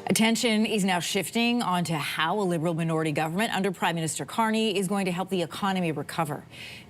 Attention is now shifting onto how a Liberal minority government under Prime Minister Carney is going to help the economy recover.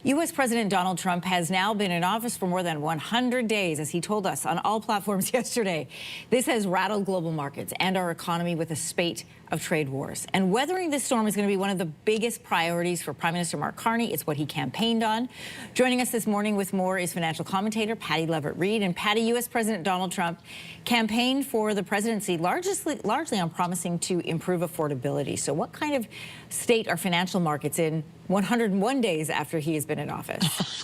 U.S. President Donald Trump has now been in office for more than 100 days, as he told us on all platforms yesterday. This has rattled global markets and our economy with a spate of trade wars. And weathering this storm is going to be one of the biggest priorities for Prime Minister Mark Carney. It's what he campaigned on. Joining us this morning with more is financial commentator Patty Levitt-Reid. And Patty, U.S. President Donald Trump campaigned for the presidency largely on promising to improve affordability. So what kind of state are financial markets in 101 days after he has been in office?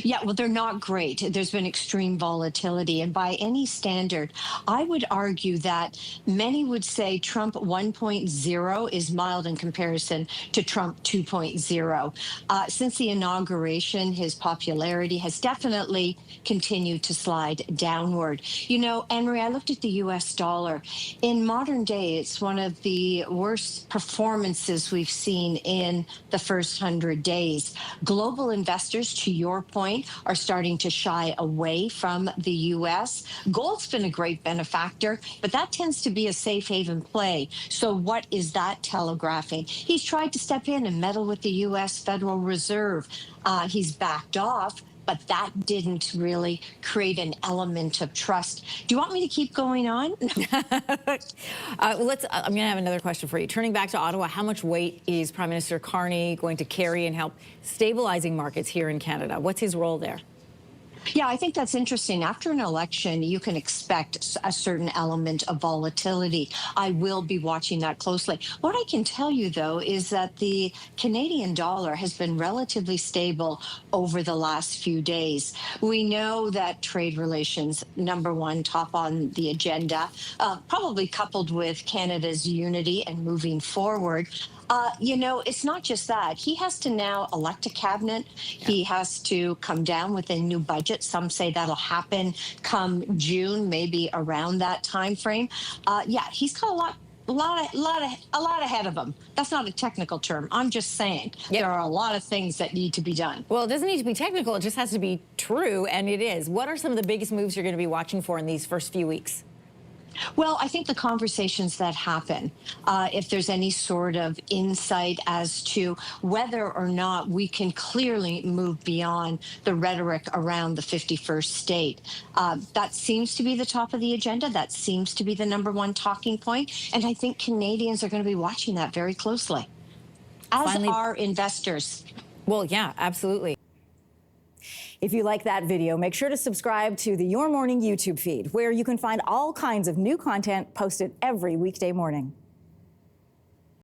Yeah, well, they're not great. There's been extreme volatility. And by any standard, I would argue that many would say Trump 1.0 is mild in comparison to Trump 2.0. Since the inauguration, his popularity has definitely continued to slide downward. You know, Anne-Marie, I looked at the U.S. dollar. In modern day, it's one of the worst performances we've seen in the first 100 days. Global investors, to your point, are starting to shy away from the U.S. Gold's been a great benefactor, but that tends to be a safe haven play. So what is that telegraphing? He's tried to step in and meddle with the U.S. Federal Reserve. He's backed off, but that didn't really create an element of trust. Do you want me to keep going on? I'm going to have another question for you. Turning back to Ottawa, how much weight is Prime Minister Carney going to carry and help stabilizing markets here in Canada? What's his role there? Yeah, I think that's interesting. After an election, you can expect a certain element of volatility. I will be watching that closely. What I can tell you, though, is that the Canadian dollar has been relatively stable over the last few days. We know that trade relations, number one, top on the agenda, probably coupled with Canada's unity and moving forward. You know, it's not just that. He has to now elect a cabinet. Yeah. He has to come down with a new budget. Some say that'll happen come June, maybe around that time frame. Yeah, he's got a lot ahead of him. That's not a technical term. I'm just saying there are a lot of things that need to be done. Well, it doesn't need to be technical. It just has to be true, and it is. What are some of the biggest moves you're going to be watching for in these first few weeks? Well, I think the conversations that happen, if there's any sort of insight as to whether or not we can clearly move beyond the rhetoric around the 51st state, that seems to be the top of the agenda. That seems to be the number one talking point. And I think Canadians are going to be watching that very closely, as are investors. Well, yeah, absolutely. If you like that video, make sure to subscribe to the Your Morning YouTube feed, where you can find all kinds of new content posted every weekday morning.